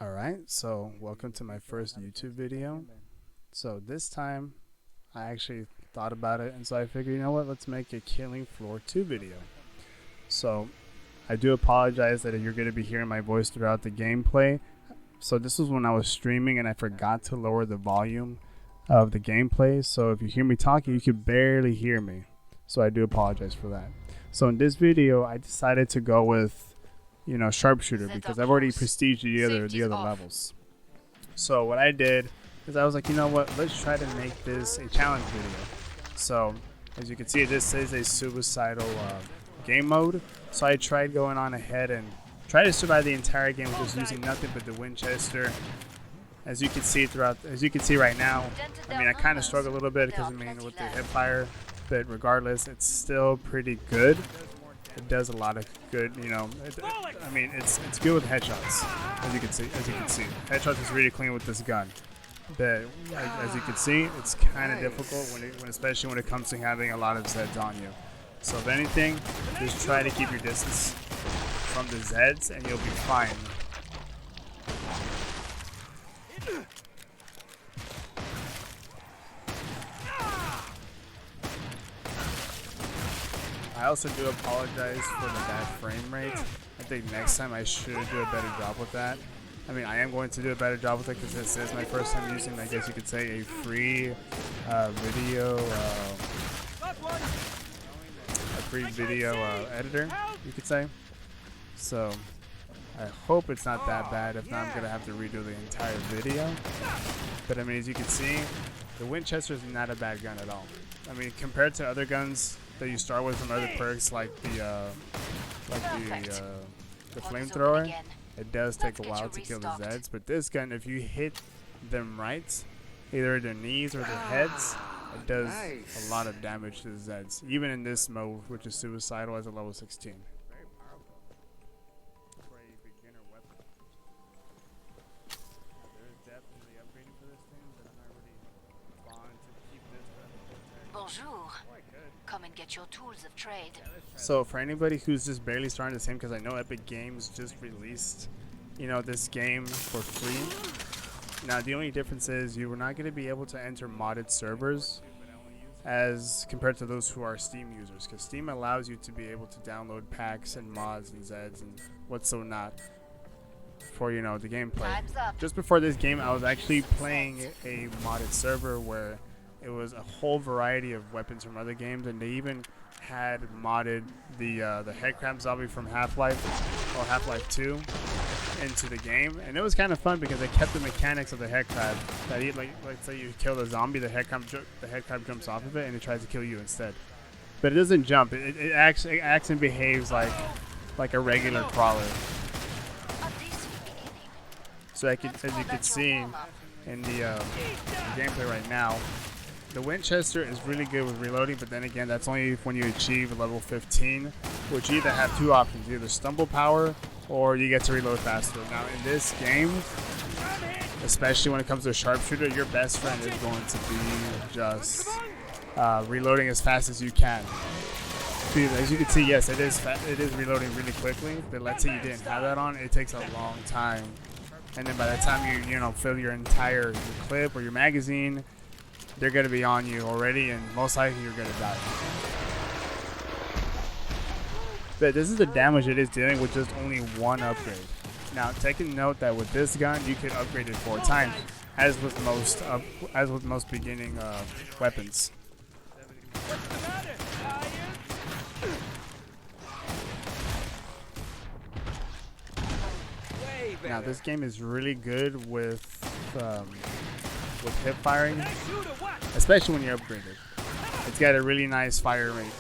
Alright, so welcome to my first YouTube video. So this time I actually thought about it, and so I figured, you know what, let's make a Killing Floor 2 video. So I do apologize that you're going to be hearing my voice throughout the gameplay. So this was when I was streaming and I forgot to lower the volume of the gameplay, so if you hear me talking you could barely hear me. So I do apologize for that. So in this video I decided to go with sharpshooter because I've already prestiged the other levels. So what I did is I was like, you know what, let's try to make this a challenge video. So as you can see, this is a suicidal game mode. So I tried going on ahead and try to survive the entire game with just using nothing but the Winchester. As you can see right now, I mean, I kind of struggle a little bit because with the hip fire, but regardless, it's still pretty good. It does a lot of good, it's good with headshots, as you can see. Headshots is really clean with this gun. But as you can see, it's kind of difficult especially when it comes to having a lot of Zeds on you. So if anything, just try to keep your distance from the Zeds and you'll be fine. I also do apologize for the bad frame rate. I think next time I should do a better job with that. I mean, I am going to do a better job with it because this is my first time using, I guess you could say, a free video editor, you could say. So I hope it's not that bad. If not, I'm going to have to redo the entire video. But I mean, as you can see, the Winchester is not a bad gun at all. I mean, compared to other guns that you start with from other perks like the flamethrower, it does take a while to kill the Zeds. But this gun, if you hit them right, either their knees or their heads, it does a lot of damage to the Zeds. Even in this mode, which is Suicidal as a level 16. Very powerful for a beginner weapon. There is definitely upgrading for this thing, but I'm not really fond to keep this weapon. Bonjour. Come and get your tools of trade. So for anybody who's just barely starting this game, because I know Epic Games just released, this game for free. Now the only difference is you were not going to be able to enter modded servers as compared to those who are Steam users, because Steam allows you to be able to download packs and mods and Zeds and what's so not for the gameplay. Just before this game, I was actually playing a modded server where it was a whole variety of weapons from other games, and they even had modded the headcrab zombie from Half-Life or Half-Life 2 into the game, and it was kind of fun because they kept the mechanics of the headcrab. That let's say you kill the zombie, the headcrab jumps off of it and it tries to kill you instead. But it doesn't jump. It acts and behaves like a regular crawler. So as you can see in the gameplay right now, the Winchester is really good with reloading, but then again, that's only when you achieve level 15, which you either have two options, either stumble power or you get to reload faster. Now in this game, especially when it comes to a sharpshooter, your best friend is going to be just reloading as fast as you can. As you can see, yes, it is reloading really quickly, but let's say you didn't have that on, it takes a long time. And then by the time you fill your entire clip or your magazine, they're going to be on you already, and most likely you're going to die. But this is the damage it is dealing with just only one upgrade. Now, taking note that with this gun, you could upgrade it 4 times, as with most beginning weapons. Now, this game is really good with hip firing, especially when you're upgraded. It's got a really nice fire rate.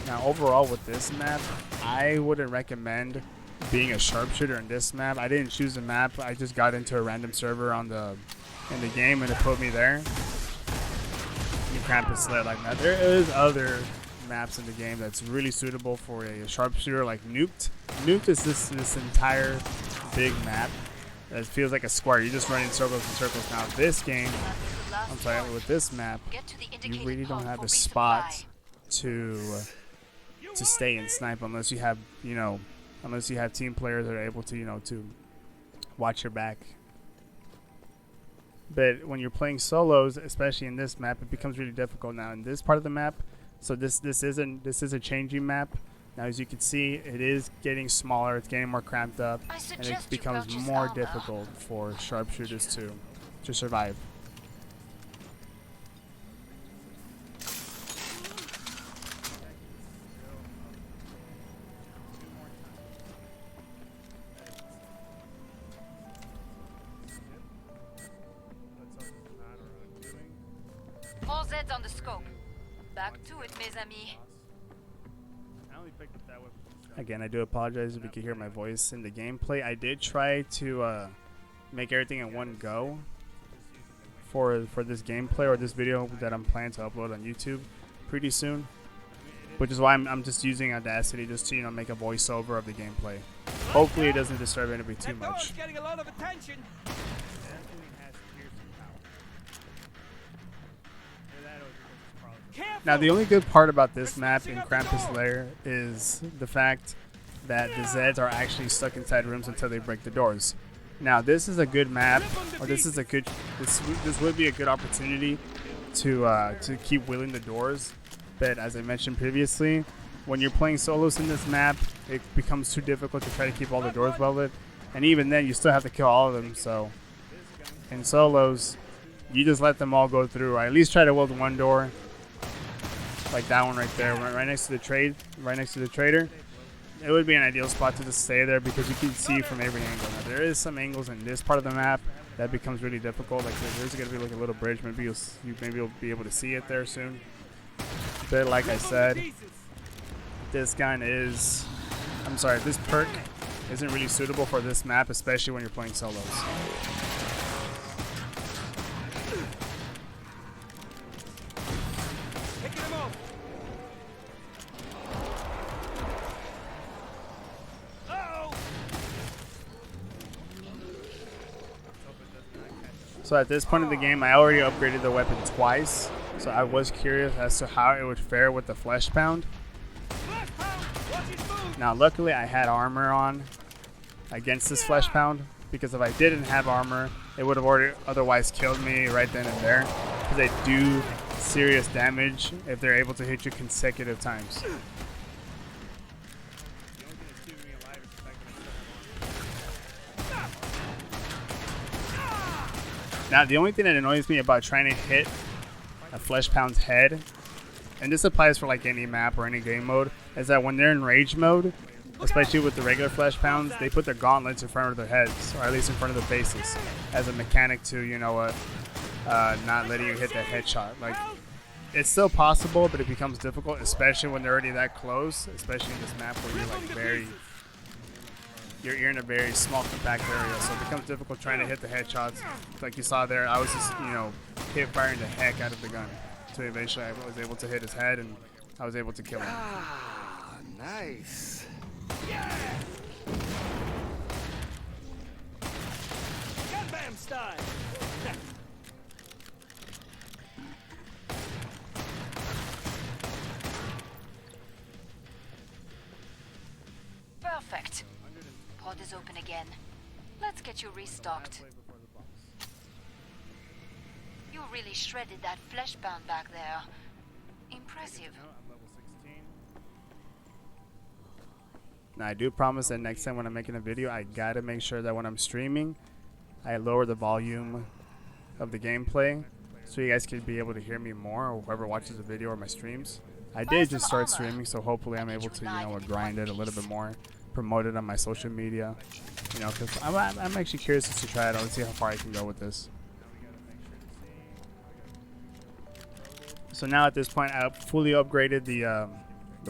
Now overall with this map, I wouldn't recommend being a sharpshooter in this map. I didn't choose a map. I just got into a random server in the game and it put me there. You can't sled like that. There is other maps in the game that's really suitable for a sharpshooter, like Nuked. Nuked is this entire big map that feels like a square. You just run in circles and circles. Now this game, I'm sorry, with this map, you really don't have a spot to stay and snipe unless you have, unless you have team players that are able to, you know, to watch your back. But when you're playing solos, especially in this map, it becomes really difficult now in this part of the map. So this is a changing map. Now, as you can see, it is getting smaller. It's getting more cramped up, and it becomes more difficult for sharpshooters to survive. More Zeds on the scope. Back to it, mes amis. Again, I do apologize if you can hear my voice in the gameplay. I did try to make everything in one go for this gameplay or this video that I'm planning to upload on YouTube pretty soon, which is why I'm just using Audacity just to, you know, make a voiceover of the gameplay. Hopefully, it doesn't disturb anybody too much. Getting a lot of attention. Now, the only good part about this map in Krampus Lair is the fact that the Zeds are actually stuck inside rooms until they break the doors. Now, this is a good map, or this would be a good opportunity to keep wheeling the doors. But as I mentioned previously, when you're playing solos in this map, it becomes too difficult to try to keep all the doors welded, and even then, you still have to kill all of them. So, in solos, you just let them all go through, or at least try to weld one door. Like that one right there, right next to the trader. It would be an ideal spot to just stay there because you can see from every angle. Now, there is some angles in this part of the map that becomes really difficult. Like there's going to be like a little bridge. Maybe you'll be able to see it there soon. But like I said, this perk isn't really suitable for this map, especially when you're playing solos. So at this point in the game, I already upgraded the weapon twice, so I was curious as to how it would fare with the Flesh Pound. Now luckily I had armor on against this Flesh Pound, because if I didn't have armor, it would have already otherwise killed me right then and there, because they do serious damage if they're able to hit you consecutive times. Now, the only thing that annoys me about trying to hit a Flesh Pound's head, and this applies for like any map or any game mode, is that when they're in rage mode, especially with the regular Flesh Pounds, they put their gauntlets in front of their heads, or at least in front of their faces, as a mechanic to, you know what, not letting you hit that headshot. Like, it's still possible, but it becomes difficult, especially when they're already that close, especially in this map where you're in a very small compact area, so it becomes difficult trying to hit the headshots. Like you saw there, I was just, you know, hit firing the heck out of the gun. So eventually I was able to hit his head and I was able to kill him. Ah, nice. Gun bam style. Perfect. Pod is open again. Let's get you restocked. You really shredded that Flesh Pound back there. Impressive. Now, I do promise that next time when I'm making a video, I gotta make sure that when I'm streaming, I lower the volume of the gameplay so you guys can be able to hear me more, or whoever watches the video or my streams. I did just start streaming, so hopefully I'm able to, you know, grind it a little bit more, promote it on my social media, you know, because I'm actually curious to try it out and see how far I can go with this. So now at this point, I fully upgraded the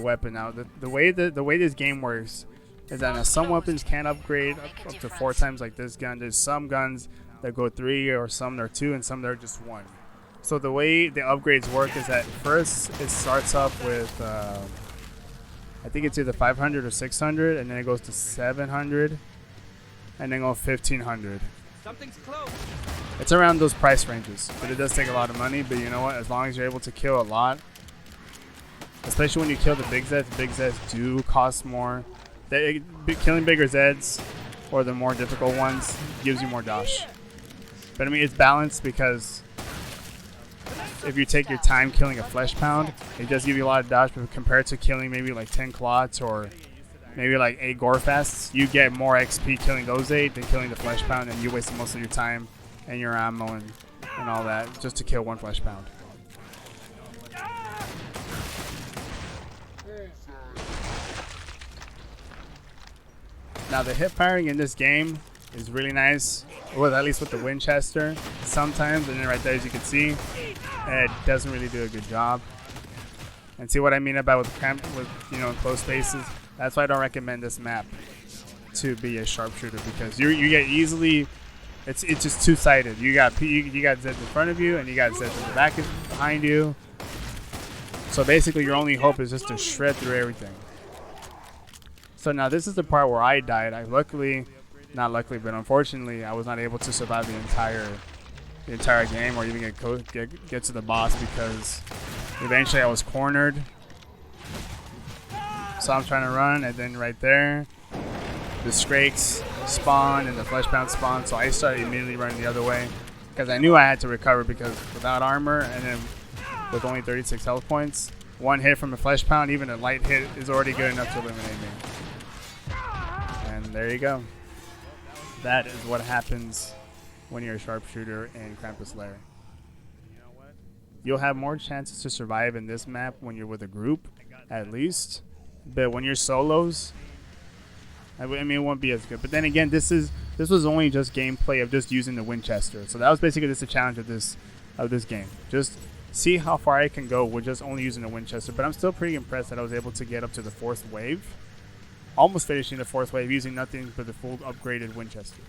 weapon. Now the way this game works is that now some weapons can upgrade up to 4 times, like this gun. There's some guns that go 3, or some that are 2, and some that are just 1. So the way the upgrades work is that first it starts off with I think it's either 500 or 600, and then it goes to 700, and then go 1500. Something's close. It's around those price ranges, but it does take a lot of money. But you know what? As long as you're able to kill a lot, especially when you kill the big Zeds do cost more. Killing bigger Zeds or the more difficult ones gives you more dodge. But I mean, it's balanced because if you take your time killing a flesh pound, it does give you a lot of dodge, but compared to killing maybe like 10 clots or maybe like 8 gorefests, you get more XP killing those 8 than killing the flesh pound, and you waste most of your time and your ammo and all that just to kill 1 flesh pound. Now the hip firing in this game is really nice, at least with the Winchester sometimes, and then right there, as you can see, it doesn't really do a good job. And see what I mean about with you know, in close spaces? That's why I don't recommend this map to be a sharpshooter, because you get easily, it's just two-sided. You got Zeds in front of you and you got Zeds in the back behind you. So basically your only hope is just to shred through everything. So now this is the part where I died. Not luckily, but unfortunately, I was not able to survive the entire game or even get to the boss, because eventually I was cornered. So I'm trying to run, and then right there, the Skrakes spawn and the flesh pound spawn. So I started immediately running the other way because I knew I had to recover, because without armor and then with only 36 health points, 1 hit from a flesh pound, even a light hit, is already good enough to eliminate me. And there you go. That is what happens when you're a sharpshooter in Krampus Lair. You'll have more chances to survive in this map when you're with a group, at least. But when you're solos, I mean, it won't be as good. But then again, this was only just gameplay of just using the Winchester. So that was basically just the challenge of this game. Just see how far I can go with just only using the Winchester. But I'm still pretty impressed that I was able to get up to the 4th wave. Almost finishing the 4th wave using nothing but the full upgraded Winchester.